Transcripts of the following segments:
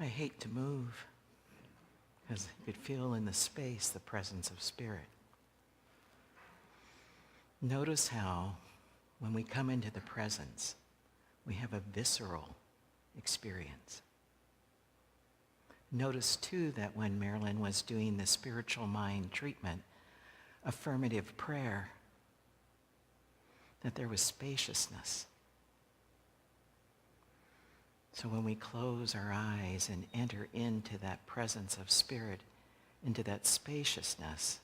I hate to move because you could feel in the space the presence of Spirit. Notice how when we come into the presence, we have a visceral experience. Notice too that when Marilyn was doing the spiritual mind treatment, affirmative prayer, that there was spaciousness. So when we close our eyes and enter into that presence of Spirit, into that spaciousness,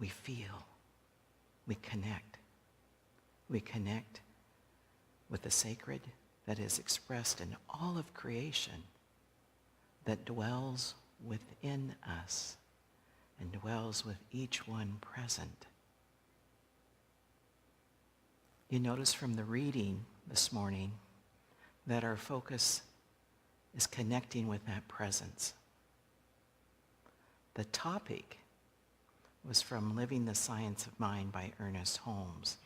we feel, we connect. We connect with the sacred that is expressed in all of creation, that dwells within us and dwells with each one present. You notice from the reading this morning that our focus is connecting with that presence. The topic was from Living the Science of Mind by Ernest Holmes.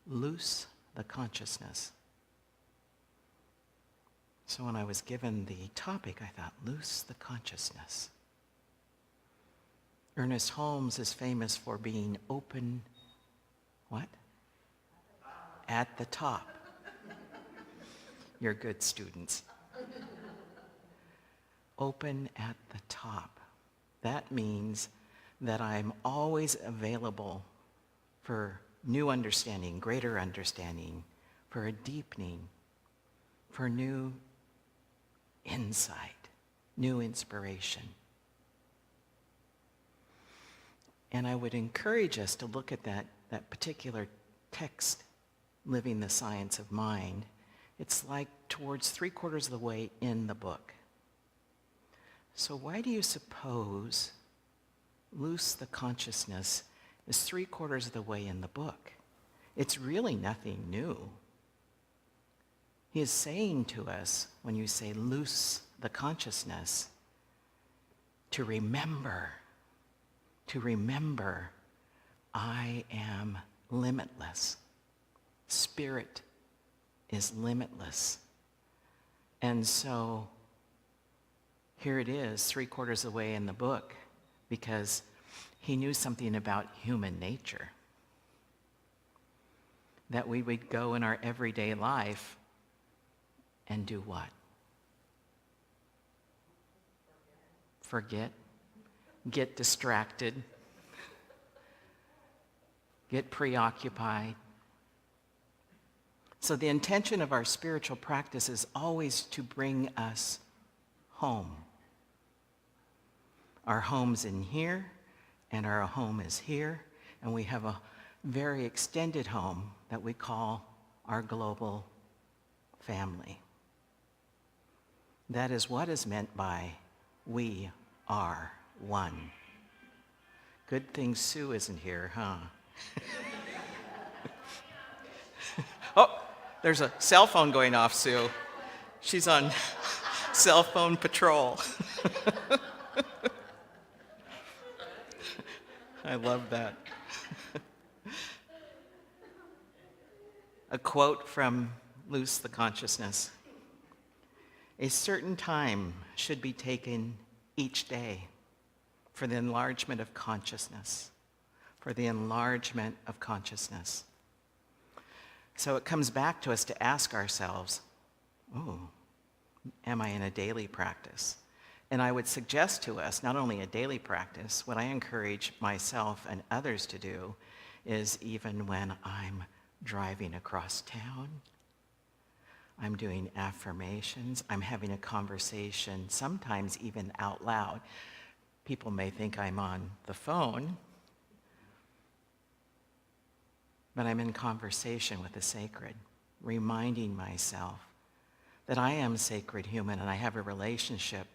Loose the consciousness. So when I was given the topic, I thought, loose the consciousness. Ernest Holmes is famous for being open, what? At the top. You're good students. Open at the top. That means that I'm always available for new understanding, greater understanding, for a deepening, for new insight, new inspiration. And I would encourage us to look at that particular text, Living the Science of Mind. It's like towards 3/4 of the way in the book. So why do you suppose Loose the Consciousness is 3/4 of the way in the book? It's really nothing new. He is saying to us, when you say loose the consciousness, to remember I am limitless. Spirit is limitless. And so here it is, 3/4 of the way in the book, because he knew something about human nature. That we would go in our everyday life and do what? Forget. Get distracted. Get preoccupied. So the intention of our spiritual practice is always to bring us home. Our home's in here, and our home is here, and we have a very extended home that we call our global family. That is what is meant by we are one. Good thing Sue isn't here, huh? Oh, there's a cell phone going off, Sue. She's on cell phone patrol. I love that. A quote from Loose the Consciousness. A certain time should be taken each day for the enlargement of consciousness, for the enlargement of consciousness. So it comes back to us to ask ourselves, am I in a daily practice? And I would suggest to us not only a daily practice, what I encourage myself and others to do is even when I'm driving across town, I'm doing affirmations, I'm having a conversation, sometimes even out loud. People may think I'm on the phone, but I'm in conversation with the sacred, reminding myself that I am sacred human and I have a relationship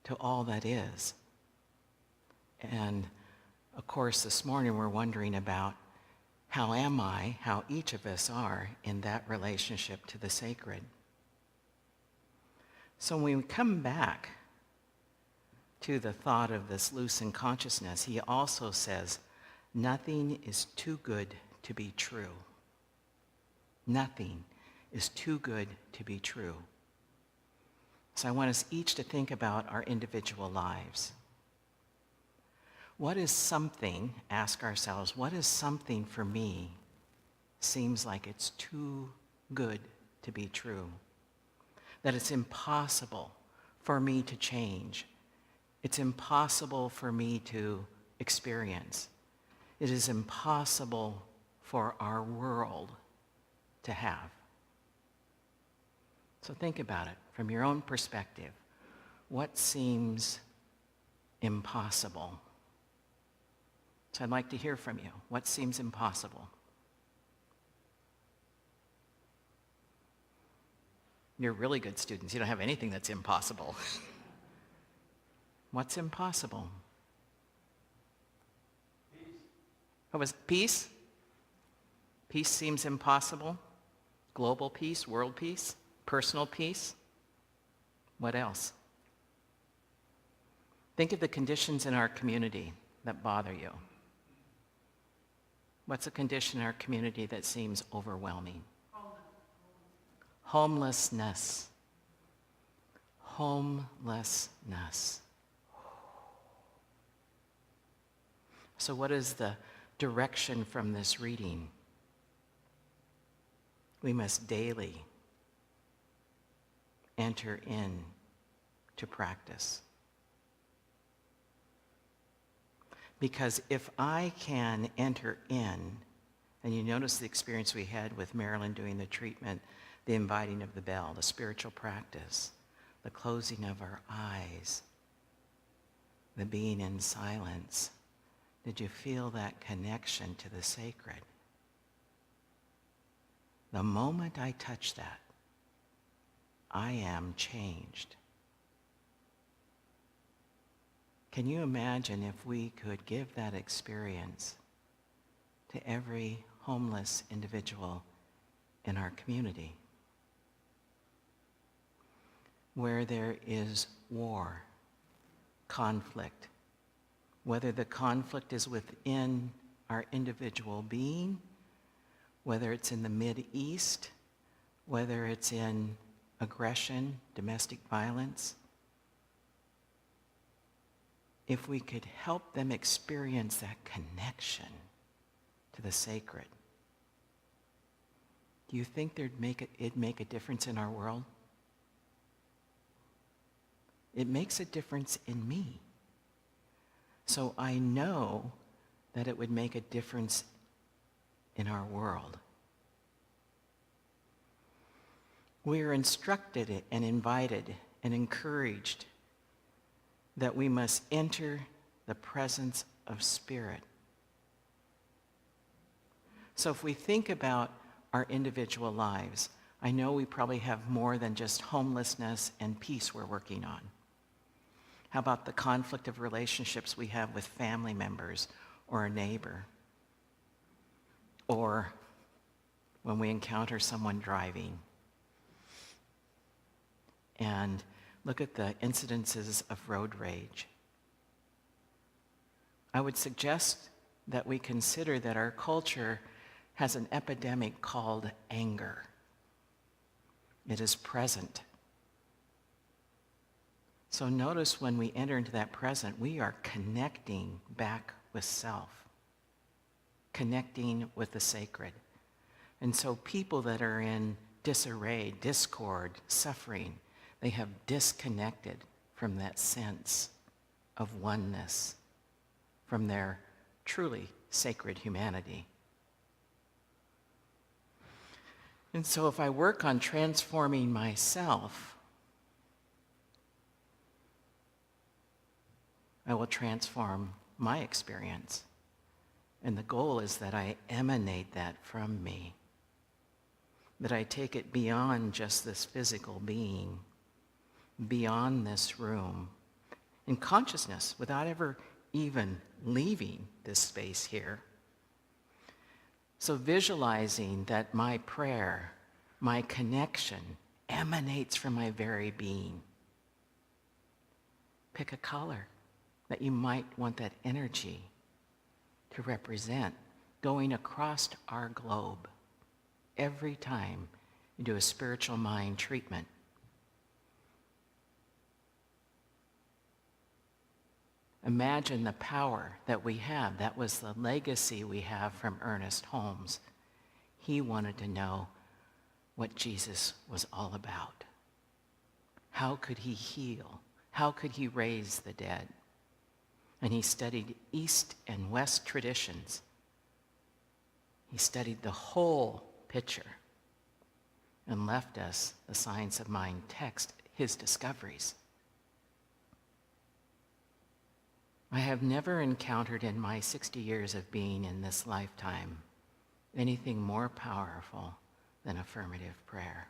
to all that is. And of course, this morning we're wondering about how each of us are in that relationship to the sacred. So when we come back to the thought of this loosened consciousness, he also says, nothing is too good to be true. Nothing is too good to be true. So I want us each to think about our individual lives. What is something, ask ourselves, what is something for me seems like it's too good to be true? That it's impossible for me to change. It's impossible for me to experience. It is impossible for our world to have. So think about it from your own perspective. What seems impossible? So I'd like to hear from you. What seems impossible? You're really good students. You don't have anything that's impossible. What's impossible? What was it? Peace? Peace seems impossible. Global peace, world peace, personal peace. What else? Think of the conditions in our community that bother you. What's a condition in our community that seems overwhelming? Homelessness. Homelessness. So what is the direction from this reading? We must daily enter in to practice. Because if I can enter in, and you notice the experience we had with Marilyn doing the treatment, the inviting of the bell, the spiritual practice, the closing of our eyes, the being in silence. Did you feel that connection to the sacred? The moment I touch that, I am changed. Can you imagine if we could give that experience to every homeless individual in our community? Where there is war, conflict, whether the conflict is within our individual being, whether it's in the Mideast, whether it's in aggression, domestic violence, if we could help them experience that connection to the sacred, do you think it'd make a difference in our world? It makes a difference in me. So I know that it would make a difference in our world. We are instructed and invited and encouraged that we must enter the presence of Spirit. So if we think about our individual lives, I know we probably have more than just homelessness and peace we're working on. How about the conflict of relationships we have with family members or a neighbor? Or when we encounter someone driving. And look at the incidences of road rage. I would suggest that we consider that our culture has an epidemic called anger. It is present. So notice when we enter into that present, we are connecting back with self, connecting with the sacred. And so people that are in disarray, discord, suffering, they have disconnected from that sense of oneness, from their truly sacred humanity. And so if I work on transforming myself, I will transform my experience. And the goal is that I emanate that from me, that I take it beyond just this physical being, beyond this room, in consciousness, without ever even leaving this space here. So visualizing that my prayer, my connection, emanates from my very being. Pick a color that you might want that energy to represent going across our globe every time You do a spiritual mind treatment. Imagine the power that we have. That was the legacy we have from Ernest Holmes. He wanted to know what Jesus was all about. How could he heal? How could he raise the dead? And he studied East and West traditions. He studied the whole picture and left us the Science of Mind text, his discoveries. I have never encountered in my 60 years of being in this lifetime anything more powerful than affirmative prayer.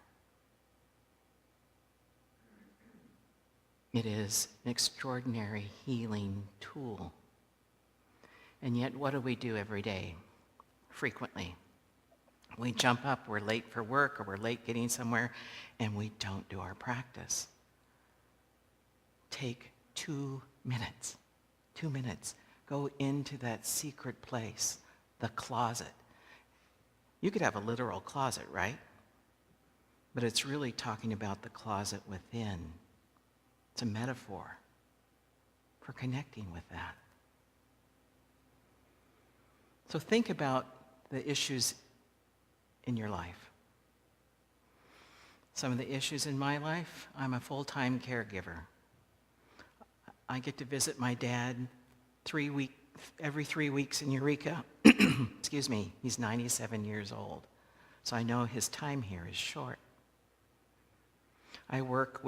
It is an extraordinary healing tool. And yet, what do we do every day? Frequently. We jump up, we're late for work, or we're late getting somewhere, and we don't do our practice. Take 2 minutes. 2 minutes. Go into that secret place, the closet. You could have a literal closet, right? But it's really talking about the closet within. It's a metaphor for connecting with that. So think about the issues in your life. Some of the issues in my life, I'm a full-time caregiver. I get to visit my dad every 3 weeks in Eureka. Excuse me, he's 97 years old. So I know his time here is short. I work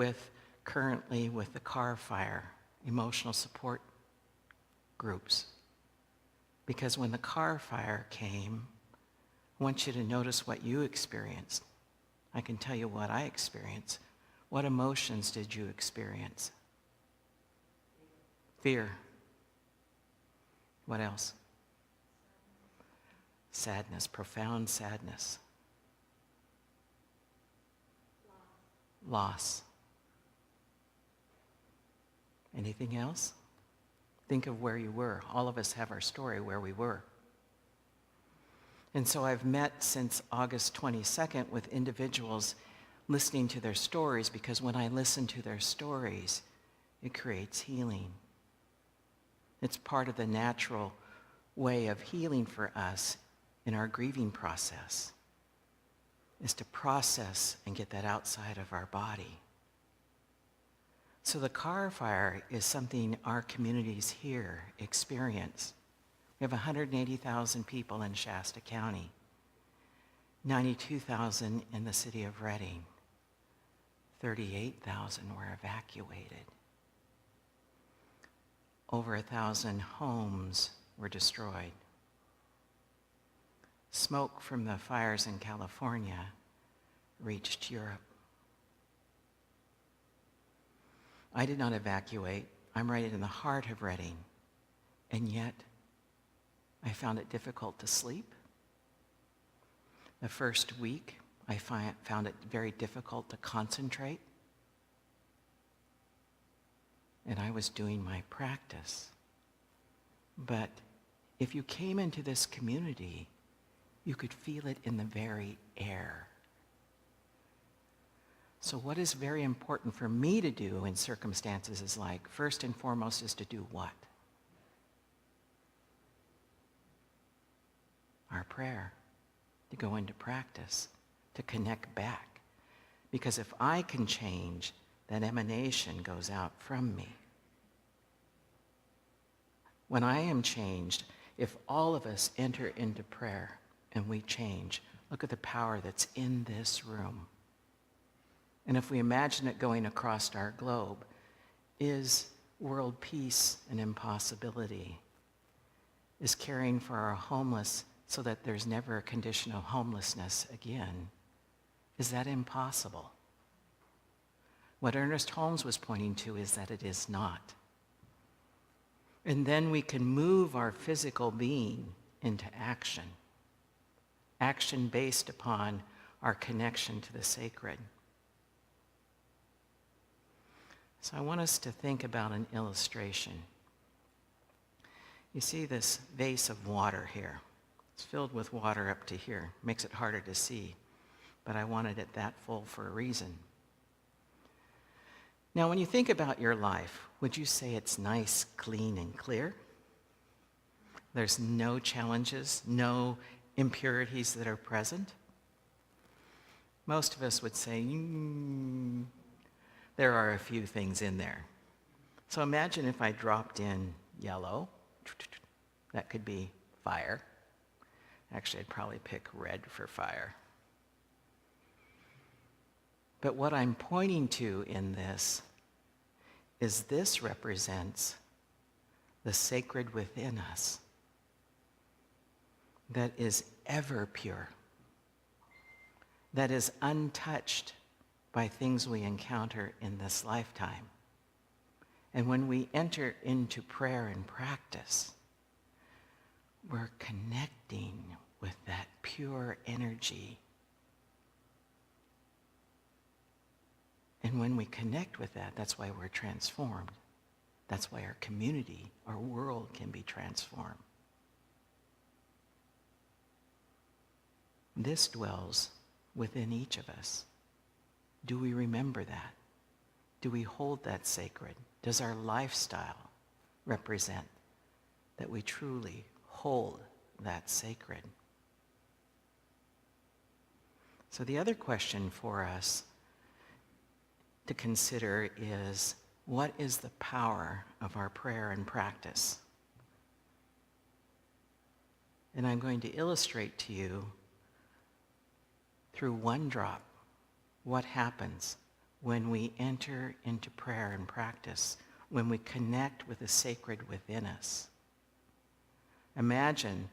currently with the car fire, emotional support groups. Because when the car fire came, I want you to notice what you experienced. I can tell you what I experienced. What emotions did you experience? Fear. What else? Sadness, profound sadness. Loss. Anything else? Think of where you were. All of us have our story where we were. And so I've met since August 22nd with individuals listening to their stories, because when I listen to their stories, it creates healing. It's part of the natural way of healing for us in our grieving process, is to process and get that outside of our body. So the car fire is something our communities here experience. We have 180,000 people in Shasta County, 92,000 in the city of Redding, 38,000 were evacuated. Over 1,000 homes were destroyed. Smoke from the fires in California reached Europe. I did not evacuate. I'm right in the heart of Redding. And yet, I found it difficult to sleep. The first week, I found it very difficult to concentrate. And I was doing my practice. But if you came into this community, you could feel it in the very air. So what is very important for me to do in circumstances is like, first and foremost, is to do what? Our prayer, to go into practice, to connect back. Because if I can change, that emanation goes out from me. When I am changed, if all of us enter into prayer and we change, look at the power that's in this room. And if we imagine it going across our globe, is world peace an impossibility? Is caring for our homeless so that there's never a condition of homelessness again, is that impossible? What Ernest Holmes was pointing to is that it is not. And then we can move our physical being into action. Action based upon our connection to the sacred. So I want us to think about an illustration. You see this vase of water here. It's filled with water up to here. Makes it harder to see. but I wanted it that full for a reason. Now, when you think about your life, would you say it's nice, clean, and clear? There's no challenges, no impurities that are present? Most of us would say, there are a few things in there. So imagine if I dropped in yellow. That could be fire. Actually, I'd probably pick red for fire. But what I'm pointing to in this is this represents the sacred within us that is ever pure, that is untouched by things we encounter in this lifetime. And when we enter into prayer and practice, we're connecting with that pure energy. And when we connect with that, that's why we're transformed. That's why our community, our world can be transformed. This dwells within each of us. Do we remember that? Do we hold that sacred? Does our lifestyle represent that we truly hold that sacred? So the other question for us to consider is, what is the power of our prayer and practice? And I'm going to illustrate to you through one drop what happens when we enter into prayer and practice, when we connect with the sacred within us. Imagine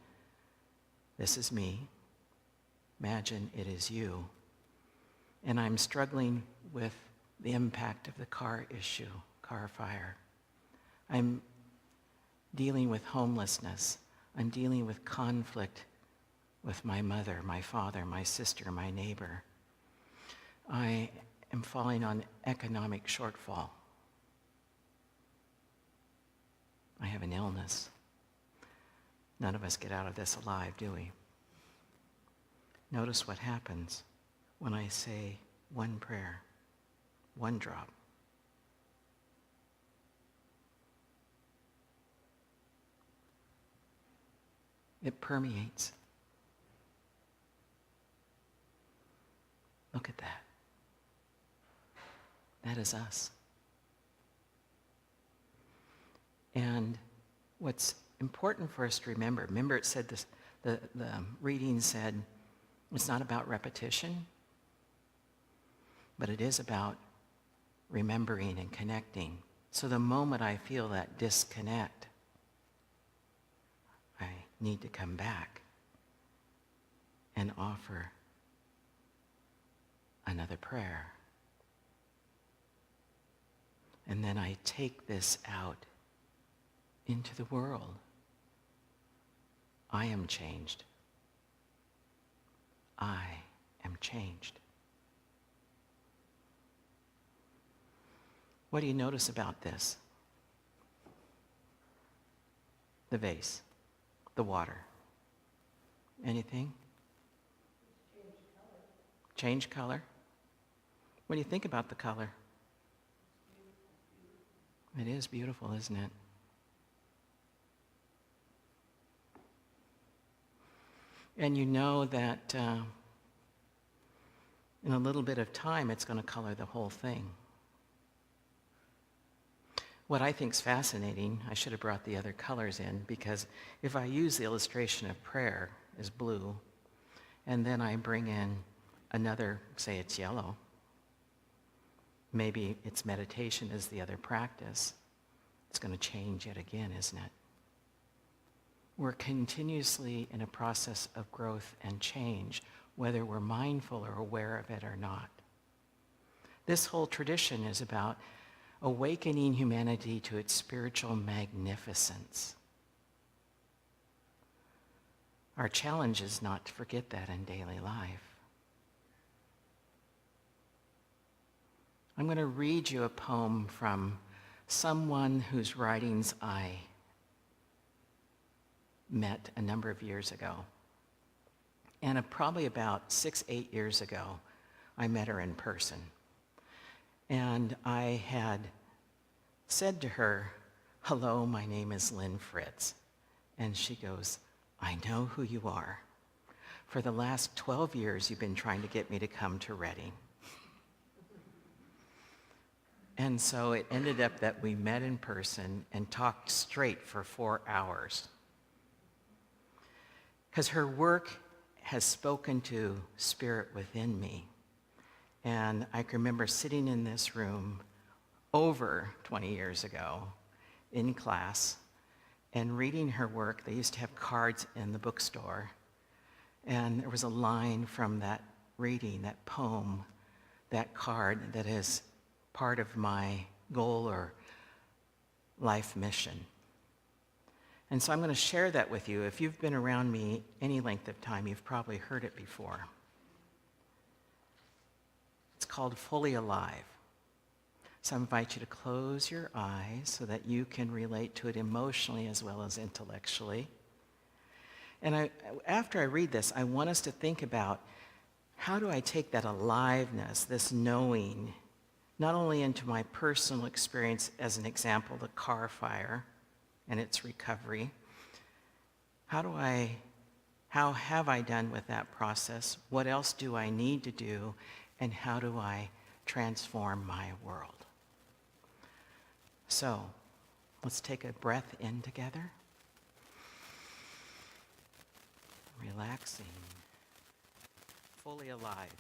this is me. Imagine it is you. And I'm struggling with the impact of the car issue, car fire. I'm dealing with homelessness. I'm dealing with conflict with my mother, my father, my sister, my neighbor. I am falling on economic shortfall. I have an illness. None of us get out of this alive, do we? Notice what happens when I say one prayer, one drop. It permeates. Look at that. That is us. And what's important for us to remember it said this, the reading said, it's not about repetition, but it is about remembering and connecting. So the moment I feel that disconnect, I need to come back and offer another prayer. And then I take this out into the world. I am changed. I am changed. What do you notice about this? The vase, the water. Anything? Change color. What do you think about the color? It is beautiful, isn't it? And you know that in a little bit of time, it's going to color the whole thing. What I think is fascinating, I should have brought the other colors in, because if I use the illustration of prayer as blue, and then I bring in another, say it's yellow, maybe it's meditation as the other practice, it's going to change yet again, isn't it? We're continuously in a process of growth and change, whether we're mindful or aware of it or not. This whole tradition is about awakening humanity to its spiritual magnificence. Our challenge is not to forget that in daily life. I'm going to read you a poem from someone whose writings I met a number of years ago. And probably about 6, 8 years ago, I met her in person. And I had said to her, "Hello, my name is Lynn Fritz." And she goes, "I know who you are. For the last 12 years, you've been trying to get me to come to Reading." And so it ended up that we met in person and talked straight for 4 hours. Because her work has spoken to spirit within me. And I can remember sitting in this room over 20 years ago in class and reading her work. They used to have cards in the bookstore. And there was a line from that reading, that poem, that card that is part of my goal or life mission. And so I'm going to share that with you. If you've been around me any length of time, you've probably heard it before. It's called Fully Alive. So I invite you to close your eyes so that you can relate to it emotionally as well as intellectually. And after I read this, I want us to think about, how do I take that aliveness, this knowing, not only into my personal experience, as an example, the car fire and its recovery. How have I done with that process? What else do I need to do? And how do I transform my world? So, let's take a breath in together. Relaxing. Fully alive.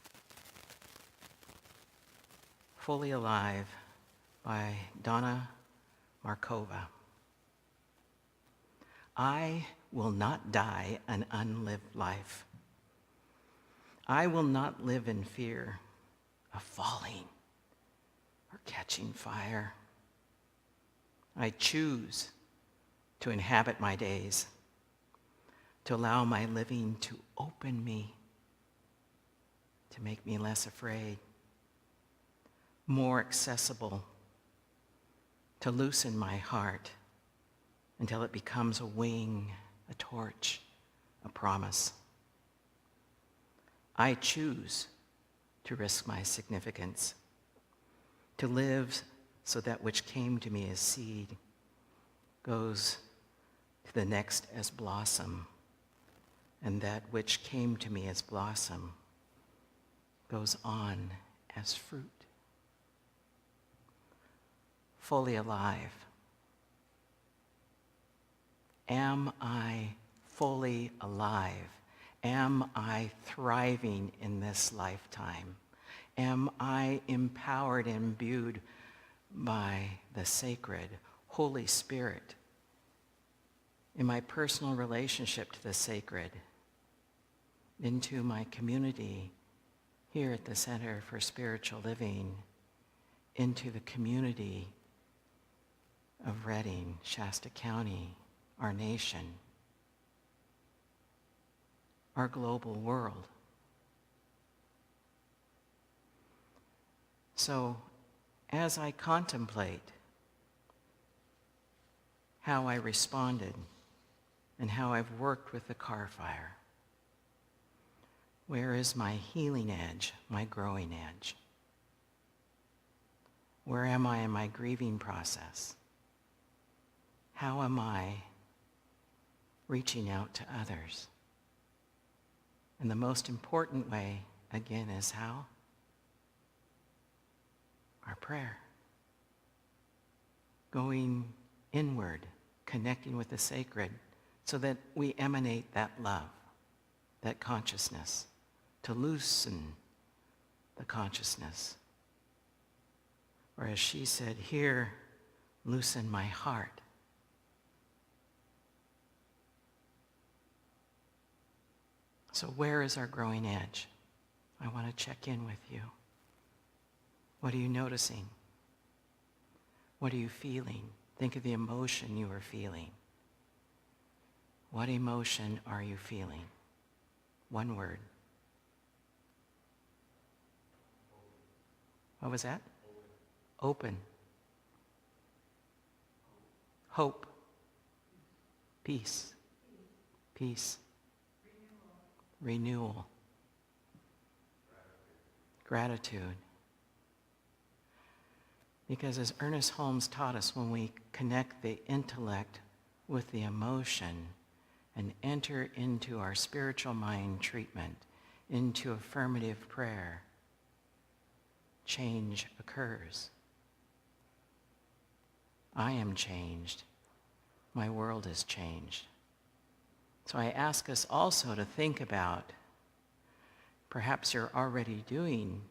Fully Alive by Donna Markova. I will not die an unlived life. I will not live in fear of falling or catching fire. I choose to inhabit my days, to allow my living to open me, to make me less afraid, more accessible, to loosen my heart until it becomes a wing, a torch, a promise. I choose to risk my significance, to live so that which came to me as seed goes to the next as blossom, and that which came to me as blossom goes on as fruit. Fully alive. Am I fully alive? Am I thriving in this lifetime? Am I empowered and imbued by the sacred Holy Spirit in my personal relationship to the sacred, into my community here at the Center for Spiritual Living, into the community of Reading, Shasta County, our nation, our global world. So, as I contemplate how I responded and how I've worked with the car fire, where is my healing edge, my growing edge? Where am I in my grieving process? How am I reaching out to others? And the most important way, again, is how? Our prayer. Going inward, connecting with the sacred, so that we emanate that love, that consciousness, to loosen the consciousness. Or as she said, here, loosen my heart. So where is our growing edge? I want to check in with you. What are you noticing? What are you feeling? Think of the emotion you are feeling. What emotion are you feeling? One word. What was that? Open. Hope. Peace. Peace. renewal, gratitude. Because as Ernest Holmes taught us, when we connect the intellect with the emotion and enter into our spiritual mind treatment, into affirmative prayer, change occurs. I am changed. My world is changed. So I ask us also to think about, perhaps you're already doing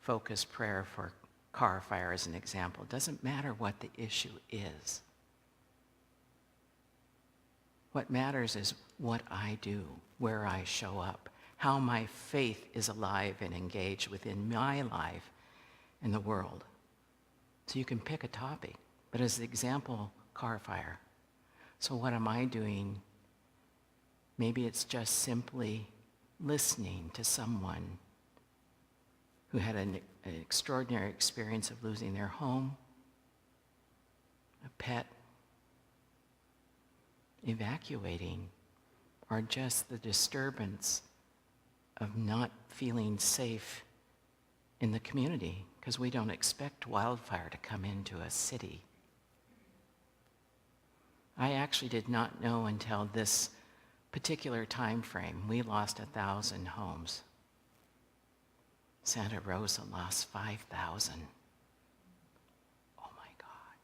focused prayer for car fire as an example. It doesn't matter what the issue is. What matters is what I do, where I show up, how my faith is alive and engaged within my life and the world. So you can pick a topic, but as the example, car fire. So what am I doing? Maybe it's just simply listening to someone who had an extraordinary experience of losing their home, a pet, evacuating, or just the disturbance of not feeling safe in the community, because we don't expect wildfire to come into a city. I actually did not know until this particular time frame. We lost 1,000 homes. Santa Rosa lost 5,000. Oh my God.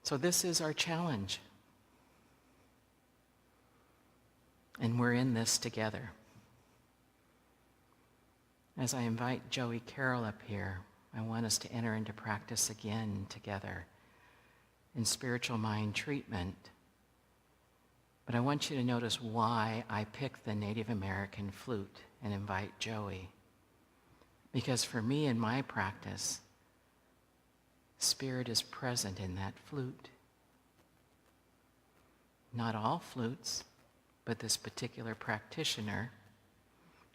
So this is our challenge. And we're in this together. As I invite Joey Carroll up here, I want us to enter into practice again together in spiritual mind treatment. But I want you to notice why I picked the Native American flute and invite Joey. Because for me in my practice, Spirit is present in that flute. Not all flutes, but this particular practitioner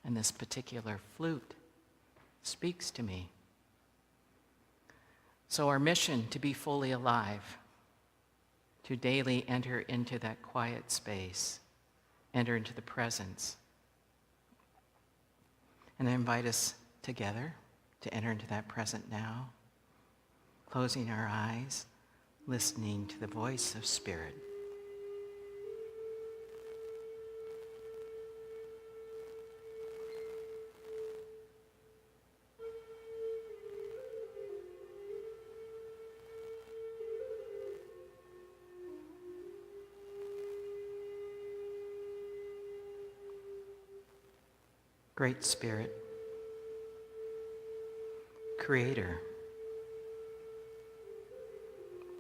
and this particular flute speaks to me. So our mission to be fully alive, to daily enter into that quiet space, enter into the presence. And I invite us together to enter into that present now, closing our eyes, listening to the voice of Spirit. Great Spirit, Creator,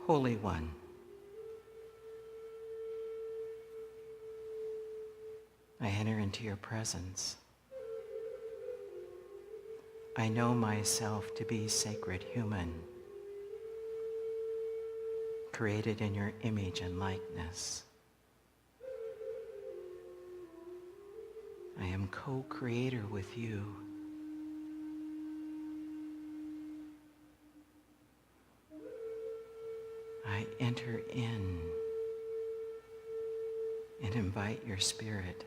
Holy One, I enter into your presence. I know myself to be sacred human, created in your image and likeness. I am co-creator with you. I enter in and invite your Spirit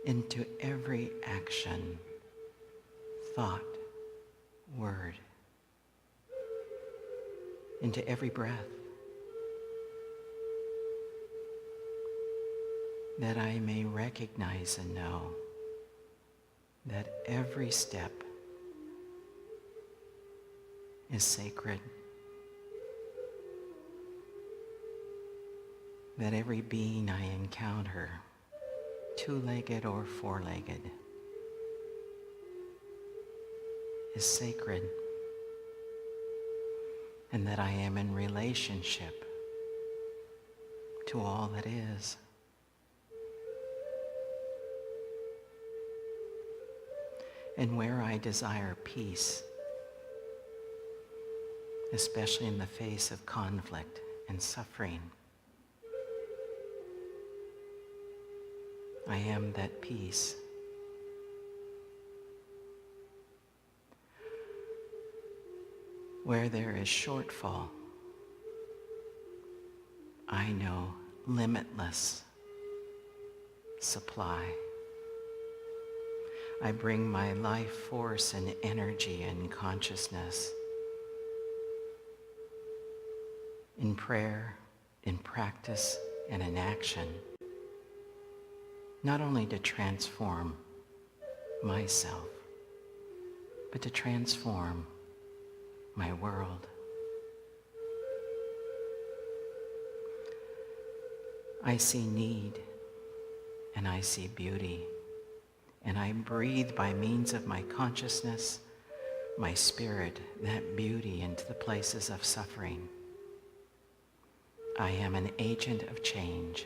into every action, thought, word, into every breath, that I may recognize and know that every step is sacred, that every being I encounter, two-legged or four-legged, is sacred, and that I am in relationship to all that is. And where I desire peace, especially in the face of conflict and suffering, I am that peace. Where there is shortfall, I know limitless supply. I bring my life force and energy and consciousness in prayer, in practice, and in action, not only to transform myself, but to transform my world. I see need and I see beauty, and I breathe by means of my consciousness, my spirit, that beauty into the places of suffering. I am an agent of change.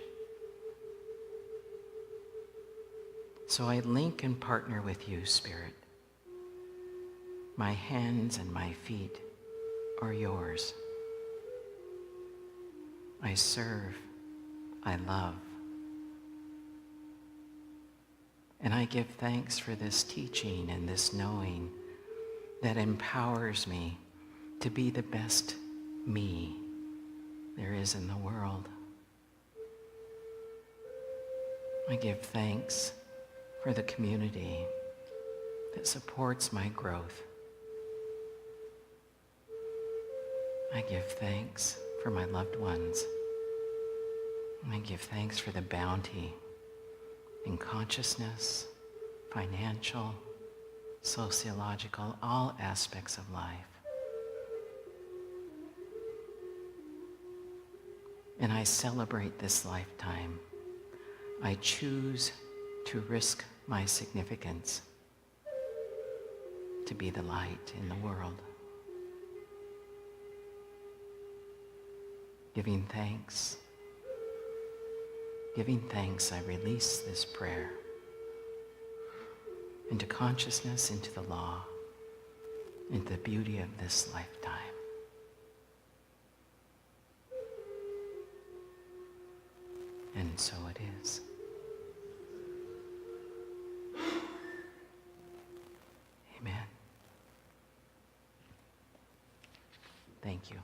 So I link and partner with you, Spirit. My hands and my feet are yours. I serve, I love. And I give thanks for this teaching and this knowing that empowers me to be the best me there is in the world. I give thanks for the community that supports my growth. I give thanks for my loved ones. I give thanks for the bounty in consciousness, financial, sociological, all aspects of life. And I celebrate this lifetime. I choose to risk my significance to be the light in the world. Giving thanks, I release this prayer into consciousness, into the law, into the beauty of this lifetime. And so it is. Amen. Thank you.